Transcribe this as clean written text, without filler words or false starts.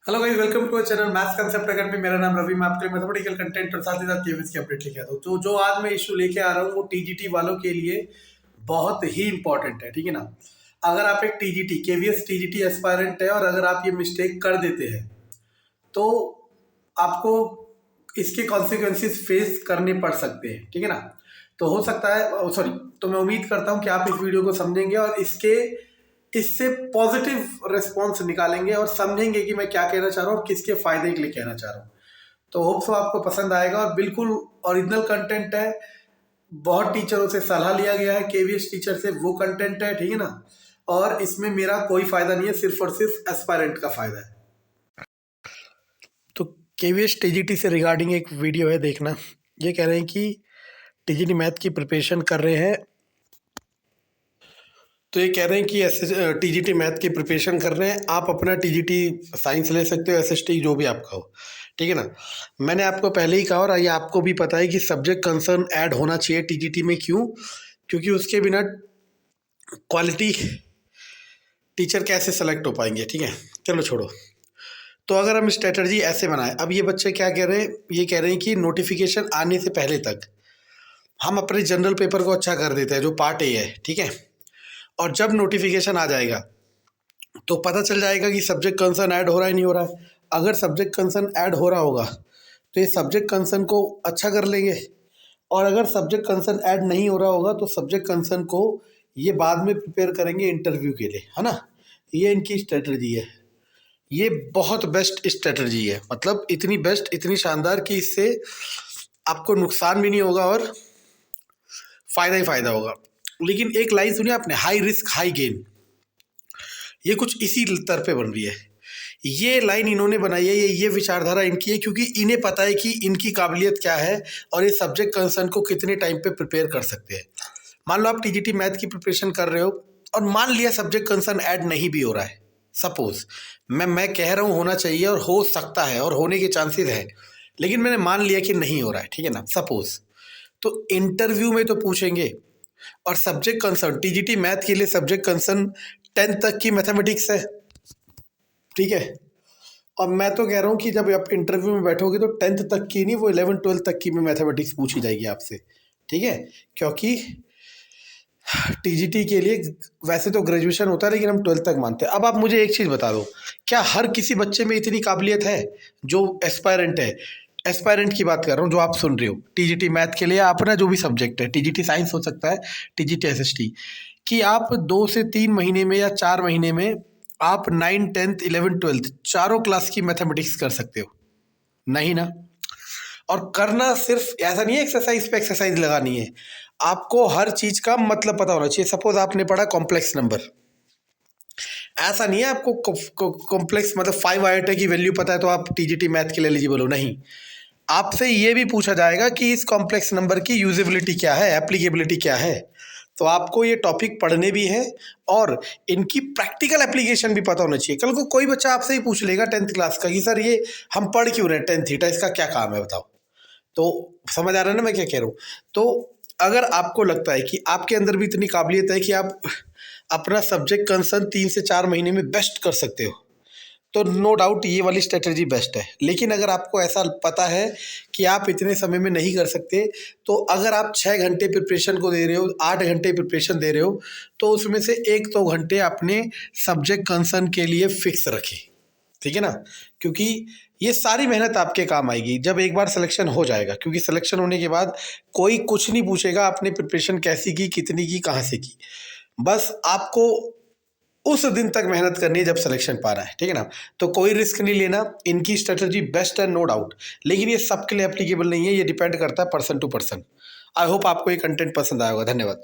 Hello guys, welcome to channel maths concept academy. मेरा नाम रवि। मैं आपके लिए मैथमेटिकल कंटेंट और साथ ही साथ केवीएस की अपडेट लेके आता हूँ। तो जो आज मैं इशू लेके आ रहा हूँ वो टीजीटी वालों के लिए बहुत ही इंपॉर्टेंट है, ठीक है ना। अगर आप एक टीजीटी केवीएस टीजीटी एस्पायरेंट है और अगर आप ये मिस्टेक कर देते हैं तो आपको इसके कॉन्सिक्वेंसेस फेस करने पड़ सकते हैं, ठीक है ना। तो हो सकता है सॉरी तो मैं उम्मीद करता हूँ कि आप इस वीडियो को समझेंगे और इससे पॉजिटिव रिस्पॉन्स निकालेंगे और समझेंगे कि मैं क्या कहना चाह रहा हूँ और किसके फायदे के लिए कहना चाह रहा हूँ। तो होप सो आपको पसंद आएगा और बिल्कुल ओरिजिनल कंटेंट है। बहुत टीचरों से सलाह लिया गया है, केवीएस टीचर से, वो कंटेंट है, ठीक है ना। और इसमें मेरा कोई फायदा नहीं है, सिर्फ और सिर्फ एस्पायरेंट का फायदा है। तो केवीएस टीजीटी से रिगार्डिंग एक वीडियो है, देखना। ये कह रहे हैं कि टीजीटी मैथ की प्रिपरेशन कर रहे हैं, तो ये कह रहे हैं कि टीजीटी मैथ की प्रिपरेशन कर रहे हैं। आप अपना टीजीटी साइंस ले सकते हो, एसएसटी जो भी आपका हो, ठीक है ना। मैंने आपको पहले ही कहा और ये आपको भी पता है कि सब्जेक्ट कंसर्न ऐड होना चाहिए टीजीटी में। क्यों? क्योंकि उसके बिना क्वालिटी टीचर कैसे सेलेक्ट हो पाएंगे, ठीक है। चलो छोड़ो। तो अगर हम स्ट्रेटजी ऐसे बनाएं, अब ये बच्चे क्या कह रहे हैं, ये कह रहे हैं कि नोटिफिकेशन आने से पहले तक हम अपने जनरल पेपर को अच्छा कर देते हैं, जो पार्ट ए है, ठीक है। और जब नोटिफिकेशन आ जाएगा तो पता चल जाएगा कि सब्जेक्ट कंसर्न ऐड हो रहा है नहीं हो रहा है। अगर सब्जेक्ट कंसर्न ऐड हो रहा होगा तो ये सब्जेक्ट कंसर्न को अच्छा कर लेंगे, और अगर सब्जेक्ट कंसर्न ऐड नहीं हो रहा होगा तो सब्जेक्ट कंसर्न को ये बाद में प्रिपेयर करेंगे इंटरव्यू के लिए, है ना। ये इनकी स्ट्रेटजी है। ये बहुत बेस्ट स्ट्रेटजी है, मतलब इतनी बेस्ट, इतनी शानदार कि इससे आपको नुकसान भी नहीं होगा और फायदा ही फायदा होगा। लेकिन एक लाइन सुनिए आपने, हाई रिस्क हाई गेन, ये कुछ इसी तर पे बन रही है। ये लाइन इन्होंने बनाई है, ये विचारधारा इनकी है, क्योंकि इन्हें पता है कि इनकी काबिलियत क्या है और ये सब्जेक्ट कंसर्न को कितने टाइम पे प्रिपेयर कर सकते हैं। मान लो आप टीजीटी मैथ की प्रिपरेशन कर रहे हो और मान लिया सब्जेक्ट कंसर्न ऐड नहीं भी हो रहा है। सपोज मैं कह रहा हूँ होना चाहिए और हो सकता है और होने के चांसेस है, लेकिन मैंने मान लिया कि नहीं हो रहा है, ठीक है ना, सपोज। तो इंटरव्यू में तो पूछेंगे। और सब्जेक्ट कंसर्न टीजीटी मैथ के लिए सब्जेक्ट कंसर्न 10th तक की मैथमेटिक्स है, ठीक है। और मैं तो कह रहा हूँ कि जब आप इंटरव्यू में बैठोगे तो 10th तक की नहीं, वो 11th-12th तक की भी मैथमेटिक्स पूछी जाएगी आपसे, ठीक है। क्योंकि टीजीटी के लिए वैसे तो ग्रेजुएशन होता है, लेकिन हम 12th तक मानते हैं। अब आप मुझे एक चीज़ बता दो, क्या हर किसी बच्चे में इतनी काबिलियत है जो एस्पायरेंट है? एस्पायरेंट की बात कर रहा हूँ जो आप सुन रहे हो टीजीटी मैथ के लिए, अपना जो भी सब्जेक्ट है, टीजीटी साइंस हो सकता है, टीजीटी एसएसटी, कि आप 2 से 3 महीने में या 4 महीने में आप 9th 10th 11th 12th चारों क्लास की मैथमेटिक्स कर सकते हो? नहीं ना। और करना सिर्फ ऐसा नहीं है एक्सरसाइज पे एक्सरसाइज लगानी है, आपको हर चीज का मतलब पता होना चाहिए। सपोज आपने पढ़ा कॉम्प्लेक्स नंबर, ऐसा नहीं है आपको कॉम्प्लेक्स मतलब 5 आयोटा की वैल्यू पता है तो आप टीजीटी मैथ के लिए एलिजिबल हो, नहीं। आपसे ये भी पूछा जाएगा कि इस कॉम्प्लेक्स नंबर की यूजेबिलिटी क्या है, एप्लीकेबिलिटी क्या है। तो आपको ये टॉपिक पढ़ने भी है और इनकी प्रैक्टिकल एप्लीकेशन भी पता होना चाहिए। कल को कोई बच्चा आपसे ही पूछ लेगा 10th क्लास का कि सर ये हम पढ़ क्यों रहे हैं 10 थीटा, इसका क्या काम है बताओ। तो समझ आ रहा है ना मैं क्या कह रहा हूँ। तो अगर आपको लगता है कि आपके अंदर भी इतनी काबिलियत है कि आप अपना सब्जेक्ट कंसर्न 3 से 4 महीने में बेस्ट कर सकते हो, तो नो डाउट ये वाली स्ट्रेटजी बेस्ट है। लेकिन अगर आपको ऐसा पता है कि आप इतने समय में नहीं कर सकते, तो अगर आप 6 घंटे प्रिपरेशन को दे रहे हो, 8 घंटे प्रिपरेशन दे रहे हो, तो उसमें से 1-2 घंटे अपने सब्जेक्ट कंसर्न के लिए फिक्स रखें, ठीक है ना। क्योंकि ये सारी मेहनत आपके काम आएगी जब एक बार सिलेक्शन हो जाएगा, क्योंकि सिलेक्शन होने के बाद कोई कुछ नहीं पूछेगा आपने प्रिपरेशन कैसी की, कितनी की, कहाँ से की। बस आपको उस दिन तक मेहनत करनी है जब सिलेक्शन पा रहा है, ठीक है ना। तो कोई रिस्क नहीं लेना, इनकी स्ट्रेटजी बेस्ट है नो डाउट, लेकिन ये सबके लिए एप्लीकेबल नहीं है, ये डिपेंड करता है person to person. I hope आपको ये कंटेंट पसंद आएगा। धन्यवाद।